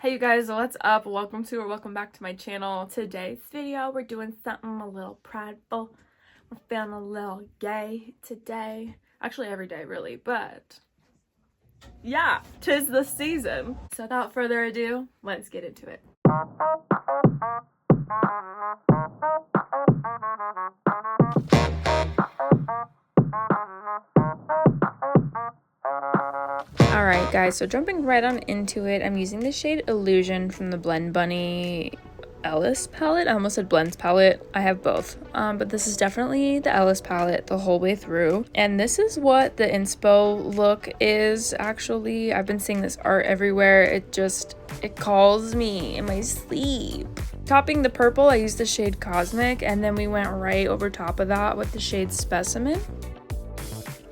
Hey you guys, what's up? Welcome to or welcome back to my channel. Today's video, we're doing something a little prideful. We're feeling a little gay today. Actually, every day, really, but yeah, 'tis the season. So without further ado, let's get into it. Alright guys, so jumping right on into it, I'm using the shade Illusion from the Blend Bunny Ellis palette. I almost said Blends palette. I have both, but this is definitely the Ellis palette the whole way through. And this is what the inspo look is actually. I've been seeing this art everywhere. It calls me in my sleep. Topping the purple, I used the shade Cosmic, and then we went right over top of that with the shade Specimen.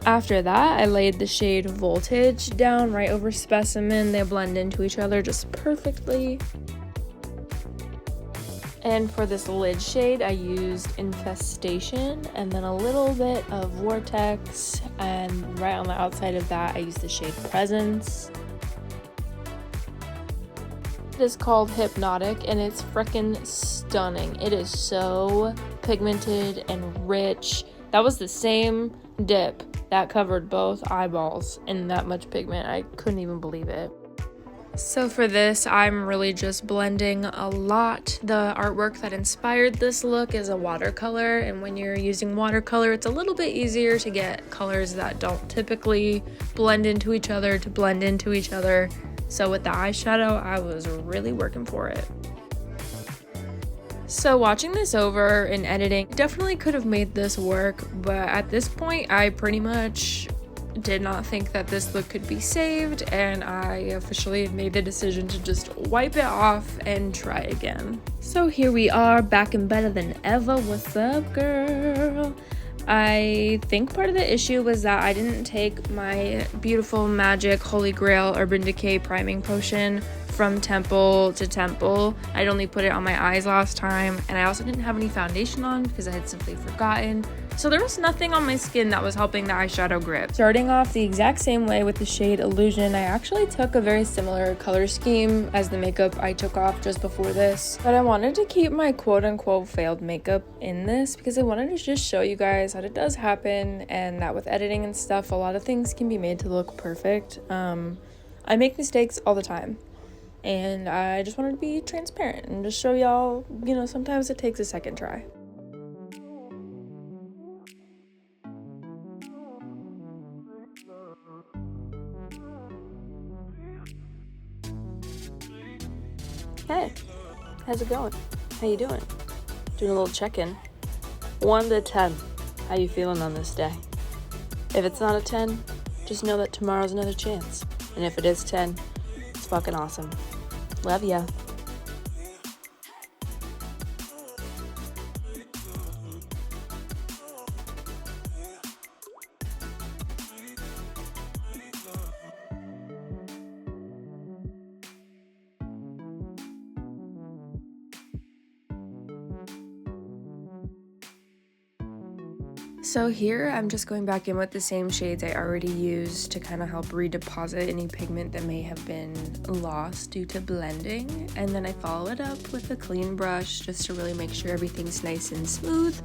After that, I laid the shade Voltage down right over Specimen. They blend into each other just perfectly. And for this lid shade, I used Infestation and then a little bit of Vortex. And right on the outside of that, I used the shade Presence. It is called Hypnotic and it's freaking stunning. It is so pigmented and rich. That was the same dip that covered both eyeballs in that much pigment. I couldn't even believe it. So for this, I'm really just blending a lot. The artwork that inspired this look is a watercolor, and when you're using watercolor, it's a little bit easier to get colors that don't typically blend into each other to blend into each other. So with the eyeshadow, I was really working for it. So watching this over and editing, definitely could have made this work, but at this point I pretty much did not think that this look could be saved, and I officially made the decision to just wipe it off and try again. So here we are, back and better than ever. What's up, girl? I think part of the issue was that I didn't take my beautiful magic Holy Grail Urban Decay priming potion from temple to temple. I'd only put it on my eyes last time, and I also didn't have any foundation on because I had simply forgotten. So there was nothing on my skin that was helping the eyeshadow grip. Starting off the exact same way with the shade Illusion, I actually took a very similar color scheme as the makeup I took off just before this. But I wanted to keep my quote-unquote failed makeup in this because I wanted to just show you guys that it does happen and that with editing and stuff, a lot of things can be made to look perfect. I make mistakes all the time. And I just wanted to be transparent and just show y'all, you know, sometimes it takes a second try. Hey, how's it going? How you doing? Doing a little check-in. 1 to 10. How you feeling on this day? If it's not a 10, just know that tomorrow's another chance. And if it is 10, it's fucking awesome. Love ya. So here I'm just going back in with the same shades I already used to kind of help redeposit any pigment that may have been lost due to blending, and then I follow it up with a clean brush just to really make sure everything's nice and smooth.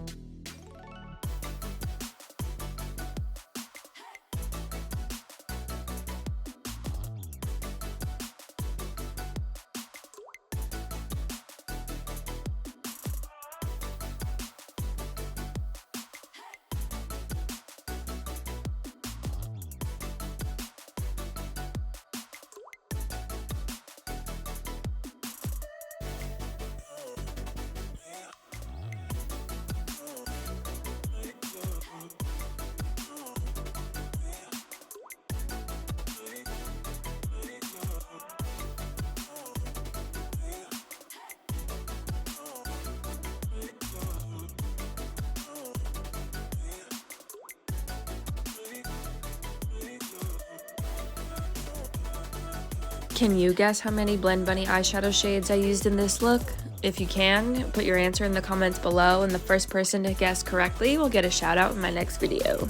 Can you guess how many Blend Bunny eyeshadow shades I used in this look? If you can, put your answer in the comments below, and the first person to guess correctly will get a shout out in my next video.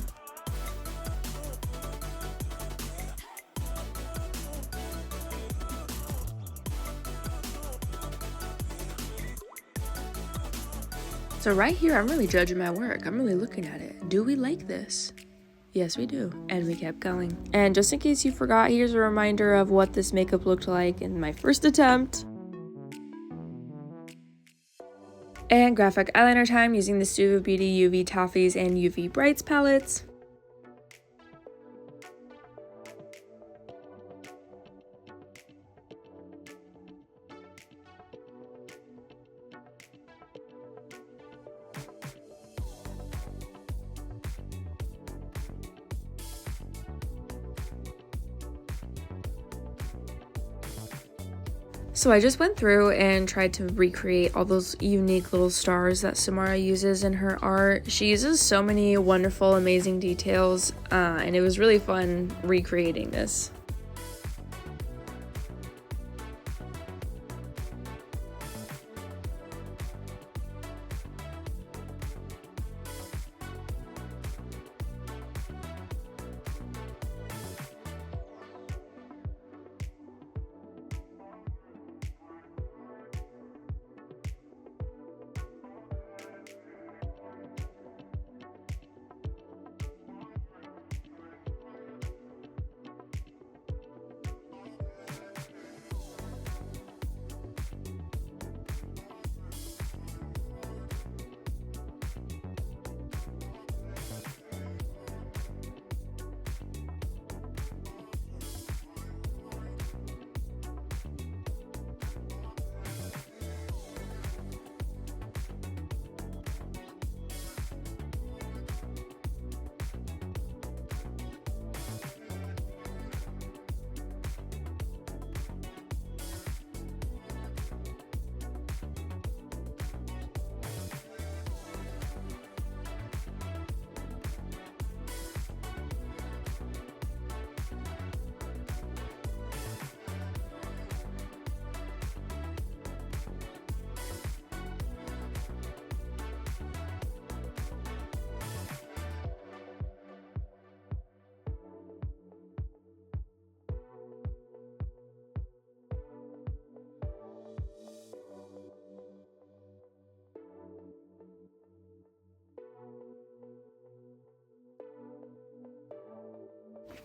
So right here, I'm really judging my work. I'm really looking at it. Do we like this? Yes, we do. And we kept going. And just in case you forgot, here's a reminder of what this makeup looked like in my first attempt. And graphic eyeliner time using the Studio Beauty UV Toffees and UV Brights palettes. So I just went through and tried to recreate all those unique little stars that Samara uses in her art. She uses so many wonderful, amazing details, and it was really fun recreating this.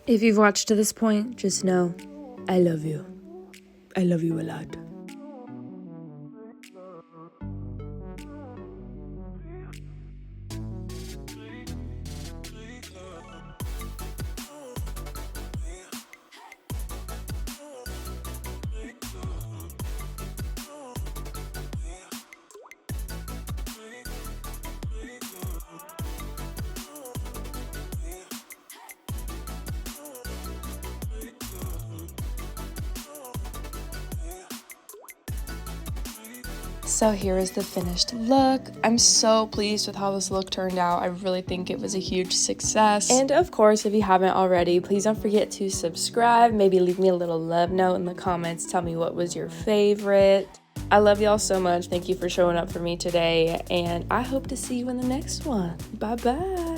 If you've watched to this point, just know I love you. I love you a lot. So here is the finished look. I'm so pleased with how this look turned out. I really think it was a huge success. And of course, if you haven't already, please don't forget to subscribe. Maybe leave me a little love note in the comments. Tell me what was your favorite. I love y'all so much. Thank you for showing up for me today. And I hope to see you in the next one. Bye-bye.